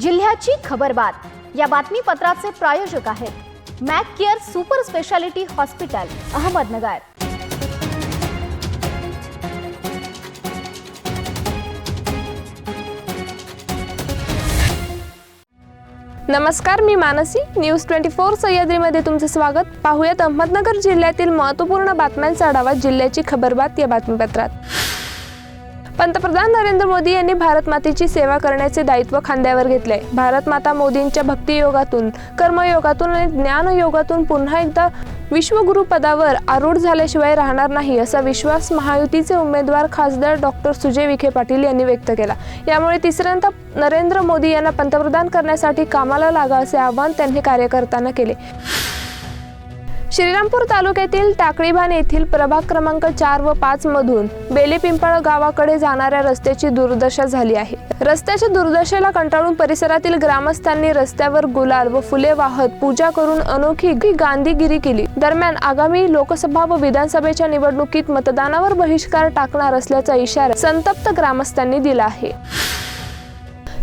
जिल्ह्याची खबरबात या बातमीपत्राचे प्रायोजक आहेत Mac Care super speciality hospital Ahmednagar. नमस्कार, मी मानसी। न्यूज 24 सह्याद्रीमध्ये तुमचे स्वागत। पाहूयात अहमदनगर जिल्ह्यातील महत्त्वपूर्ण बातम्यांचा आढावा जिल्ह्याची खबरबात या बातमीपत्रात। पंतप्रधान नरेंद्र मोदी यांनी भारत मातेची सेवा करण्याचे दायित्व खांद्यावर घेतले। भारत माता मोदींच्या भक्तियोगातून, कर्मयोगातून आणि ज्ञानयोगातून पुन्हा एकदा विश्वगुरु पदावर आरूढ झाल्याशिवाय राहणार नाही असा विश्वास महायुतीचे उमेदवार खासदार डॉक्टर सुजय विखे पाटील यांनी व्यक्त केला। यामुळे तिसऱ्यांदा नरेंद्र मोदी यांना पंतप्रधान करण्यासाठी कामाला लागा असे आवाहन त्यांनी कार्यकर्त्यांना केले। श्रीरामपूर तालुक्यातील टाकळीभान येथील प्रभाग क्रमांक 4 व 5 मधून बेलेपिंपळ गावाकडे जाणाऱ्या रस्त्याची दुर्दशा झाली आहे। रस्त्याच्या दुर्दशेला कंटाळून परिसरातील ग्रामस्थांनी रस्त्यावर गुलाल व फुले वाहत पूजा करून अनोखी गांधीगिरी केली। दरम्यान आगामी लोकसभा व विधानसभेच्या निवडणुकीत मतदानावर बहिष्कार टाकणार असल्याचा इशारा संतप्त ग्रामस्थांनी दिला आहे।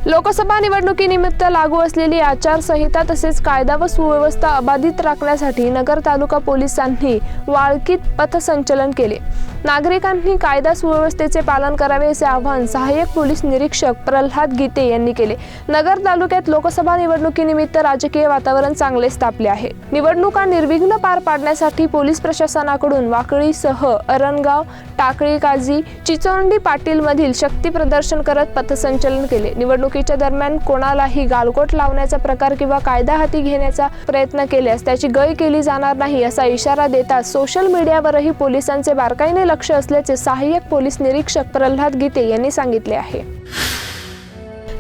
लोकसभा निवडणुकीनिमित्त लागू असलेली आचारसंहिता तसेच कायदा व सुव्यवस्था अबाधित राखण्यासाठी नगर तालुका पोलिसांनी वाळकीत पथसंचलन केले। नागरिकांनी कायदा सुव्यवस्थेचे पालन करावे असे आवाहन सहाय्यक पोलीस निरीक्षक प्रल्हाद गीते यांनी केले। नगर तालुक्यात लोकसभा निवडणुकीनिमित्त राजकीय वातावरण चांगलेच तापले आहे। निवडणुका निर्विघ्न पार पाडण्यासाठी पोलीस प्रशासनाकडून वाकळीसह अरणगाव, टाकळी काजी, चिचोंडी पाटील मधील शक्ती प्रदर्शन करत पथसंचलन केले। निवडणुकीच्या दरम्यान कोणालाही गालकोट लावण्याचा प्रकार किंवा कायदा हाती घेण्याचा प्रयत्न केल्यास त्याची गय केली जाणार नाही असा इशारा देताच सोशल मीडियावरही पोलिसांचे बारकाईने लक्ष असल्याचे सहाय्यक पोलीस निरीक्षक प्रल्हाद गीते यांनी सांगितले आहे।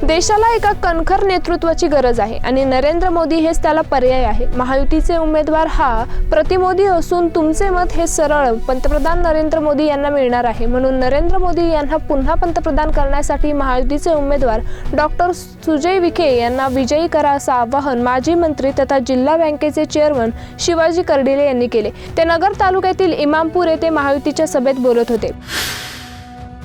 देशाला एका कणखर नेतृत्वाची गरज आहे आणि नरेंद्र मोदी हेच त्याला पर्याय आहे। महायुतीचे उमेदवार हा प्रतिमोदी असून तुमचे मत हे सरळ पंतप्रधान नरेंद्र मोदी यांना मिळणार आहे। म्हणून नरेंद्र मोदी यांना पुन्हा पंतप्रधान करण्यासाठी महायुतीचे उमेदवार डॉक्टर सुजय विखे यांना विजयी करा असं आवाहन माजी मंत्री तथा जिल्हा बँकेचे चेअरमन शिवाजी कर्डिले यांनी केले। ते नगर तालुक्यातील इमामपूर येथे महायुतीच्या सभेत बोलत होते।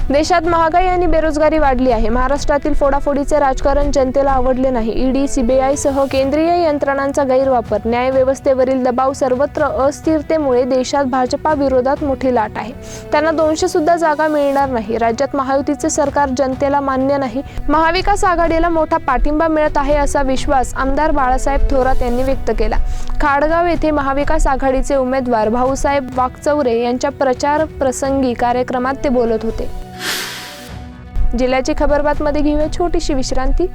देशात महागाई आणि बेरोजगारी वाढली आहे। महाराष्ट्रातील फोडाफोडीचे राजकारण जनतेला आवडले नाही। ईडी, सीबीआय सह केंद्रीय यंत्रणांचा गैरवापर, न्यायव्यवस्थेवरील दबाव, सर्वत्र अस्थिरतेमुळे देशात भाजपा विरोधात मोठी लाट आहे। त्यांना 200 सुद्धा जागा मिळणार नाही। राज्यात महायुतीचे सरकार जनतेला मान्य नाही। महाविकास आघाडीला मोठा पाठिंबा मिळत आहे असा विश्वास आमदार बाळासाहेब थोरात यांनी व्यक्त केला। खाडगाव येथे महाविकास आघाडीचे उमेदवार भाऊसाहेब वाकचौरे यांच्या प्रचार प्रसंगी कार्यक्रमात ते बोलत होते। जिल्ह्याची खबरबात मध्ये घेऊया छोटीशी विश्रांती।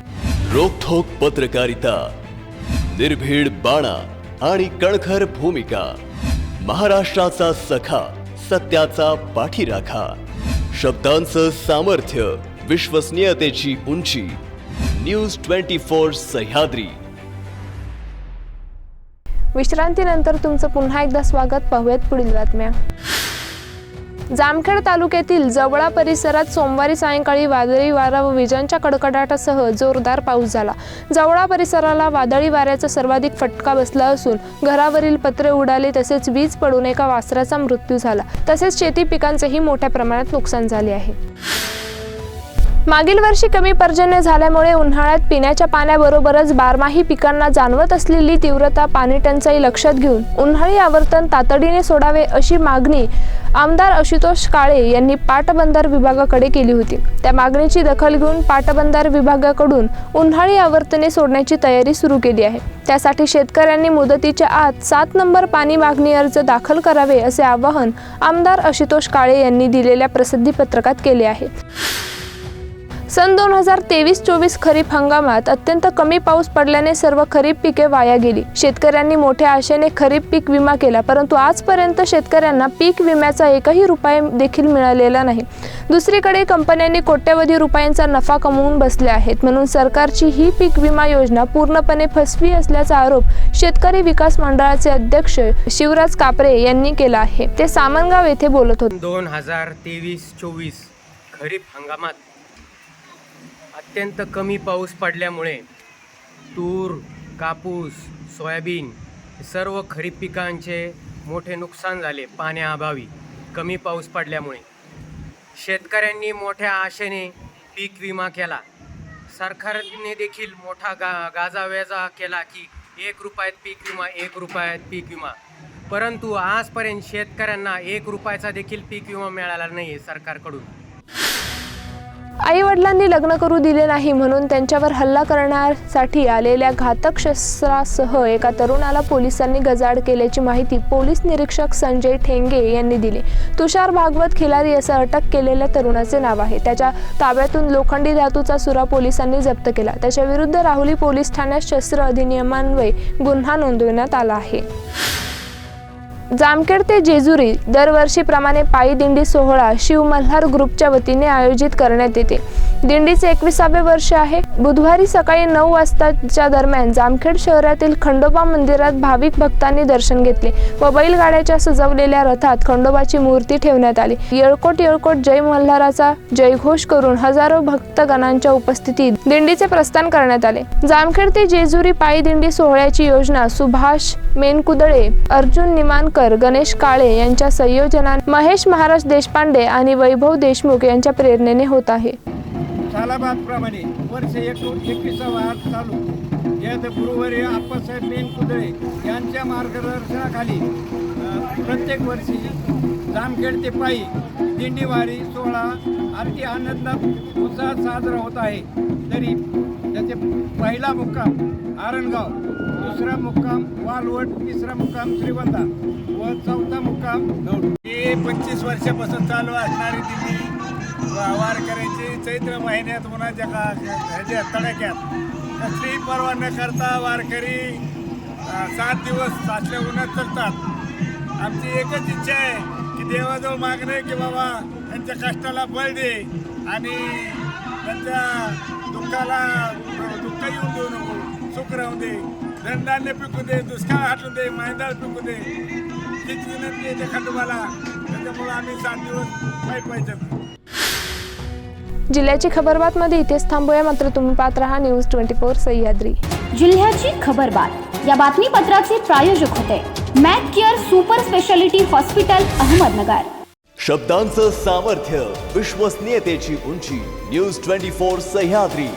रोखोक पत्रकारिता, निर्भीड बाणा आणि कणखर भूमिका, महाराष्ट्राचा सखा, सत्याचा पाठीराखा, शब्दांचं सामर्थ्य, विश्वसनीयतेची उंची। न्यूज 24 सह्याद्री। विश्रांतीनंतर तुमचं पुन्हा एकदा स्वागत। पाहूयात पुढील बातम्या। जामखेड तालुक्यातील जवळा परिसरात सोमवारी सायंकाळी वादळी वारा व विजांच्या कडकडाटासह जोरदार पाऊस झाला। जवळा परिसराला वादळी वाऱ्याचा सर्वाधिक फटका बसला असून घरावरील पत्रे उडाले तसेच वीज पडून एका वासराचा मृत्यू झाला। तसेच शेती पिकांचेही मोठ्या प्रमाणात नुकसान झाले आहे। मागील वर्षी कमी पर्जन्य झाल्यामुळे उन्हाळ्यात पिण्याच्या पाण्याबरोबरच बारमाही पिकांना जाणवत असलेली तीव्रता पाणी टंचाई लक्षात घेऊन उन्हाळी आवर्तन तातडीने सोडावे अशी मागणी आमदार आशुतोष काळे यांनी पाटबंधार विभागाकडे केली होती। त्या मागणीची दखल घेऊन पाटबंधार विभागाकडून उन्हाळी आवर्तने सोडण्याची तयारी सुरू केली आहे। त्यासाठी शेतकऱ्यांनी मुदतीच्या आत 7 नंबर पाणी मागणी अर्ज दाखल करावे असे आवाहन आमदार आशुतोष काळे यांनी दिलेल्या प्रसिद्धी पत्रकात केले आहे। सन 2023-24 खरीप हंगामात अत्यंत कमी पाऊस पडल्याने सर्व खरीप पिके वाया गेली। शेतकऱ्यांनी मोठ्या आशेने खरीप पीक विमा केला, परंतु आजपर्यंत शेतकऱ्यांना पीक विम्याचा एकही रुपया देखील मिळालेला नाही। दुसरीकडे कंपन्यांनी कोट्यवधी रुपयांचा नफा कमवून बसले आहेत। म्हणून सरकारची ही पीक विमा योजना पूर्णपणे फसवी असल्याचा आरोप शेतकरी विकास मंडळाचे अध्यक्ष शिवराज कापरे यांनी केला आहे। ते सामनगाव येथे बोलत होते। 2023-24 खरीप हंगामात अत्यंत कमी पाऊस पडल्यामुळे तूर, कापूस, सोयाबीन सर्व खरीप पिकांचे मोठे नुकसान झाले। पाण्याअभावी कमी पाऊस पडल्यामुळे शेतकऱ्यांनी मोठ्या आशेने पीक विमा केला। सरकारने देखील मोठा गाजावाजा केला की 1 रुपयात पीक विमा, 1 रुपयात पीक विमा, परंतु आजपर्यंत शेतकऱ्यांना 1 रुपयाचा देखील पीक विमा मिळाला नाही आहे सरकारकडून. आई वडिलांनी लग्न करू दिले नाही म्हणून त्यांच्यावर हल्ला करण्यासाठी आलेल्या घातक शस्त्रासह एका तरुणाला पोलिसांनी गजाआड केल्याची माहिती पोलीस निरीक्षक संजय ठेंगे यांनी दिली. तुषार भागवत खिलारी असं अटक केलेल्या तरुणाचे नाव आहे. त्याच्या ताब्यातून लोखंडी धातूचा सुरा पोलिसांनी जप्त केला. त्याच्या विरुद्ध राहुरी पोलीस ठाण्यात शस्त्र अधिनियमान्वये गुन्हा नोंदवण्यात आला आहे. जामखेड ते जेजुरी दरवर्षीप्रमाणे पायी दिंडी सोहळा शिव मल्हार ग्रुपच्या वतीने आयोजित करण्यात येते. दिंडीचे 21वे वर्ष आहे. बुधवारी सकाळी 9 वाजताच्या दरम्यान जामखेड शहरातील खंडोबा मंदिरात भाविक भक्तांनी दर्शन घेतले व बैलगाड्याच्या सजवलेल्या रथात खंडोबाची मूर्ती ठेवण्यात आली. येळकोट येळकोट जय मल्हाराचा जयघोष करून हजारो भक्तगणांच्या उपस्थितीत दिंडीचे प्रस्थान करण्यात आले. जामखेड ते जेजुरी पायी दिंडी सोहळ्याची योजना सुभाष मेनकुदळे, अर्जुन निमानकर, गणेश काळे यांच्या संयोजनात महेश महाराज देशपांडे आणि वैभव देशमुख यांच्या प्रेरणेने होत आहे. सालाबादप्रमाणे वर्ष 21 चालू यात गुरुवारी आप्पासाहेब मेनकुदळे यांच्या मार्गदर्शनाखाली प्रत्येक वर्षी जामखेड ते पायी दिंडीवारी सोहळा अगदी आनंदात उत्साहात साजरा होत आहे. तरी त्याचे पहिला मुक्काम आरणगाव, दुसरा मुक्काम वालवड, तिसरा मुक्काम श्रीगोंदा व चौथा मुक्काम दौंड. ही 25 वर्षापासून चालू असणारी दिंडी वारकऱ्यांची चैत्र महिन्यात उन्हाच्या ह्याच्या तडाख्यात कसलीही पर्वा न करता वारकरी 7 दिवस असल्या उन्हात चालतात. आमची एकच इच्छा आहे की देवाजवळ मागणे की बाबा त्यांच्या कष्टाला बळ दे आणि त्यांच्या दुःखाला दुःख येऊन देऊ नको, सुख राहून दे, धनधान्य पिकू दे, दुष्काळ हटून दे, मैदाळ पिकू दे, हीच विनंती आहे त्या खंडोबाला. त्याच्यामुळे आम्ही 7 दिवस पाहिजे. जिल्ह्याची खबरबातमध्ये इथेच थांबूया. मात्र तुम्ही पाहत रहा न्यूज 24 सह्याद्री. जिल्ह्याची खबरबात या बातमीपत्राचे प्रायोजक होते Mac Care super speciality hospital Ahmednagar. शब्दांचं सामर्थ्य, विश्वसनीयतेची उंची. न्यूज 24 सह्याद्री.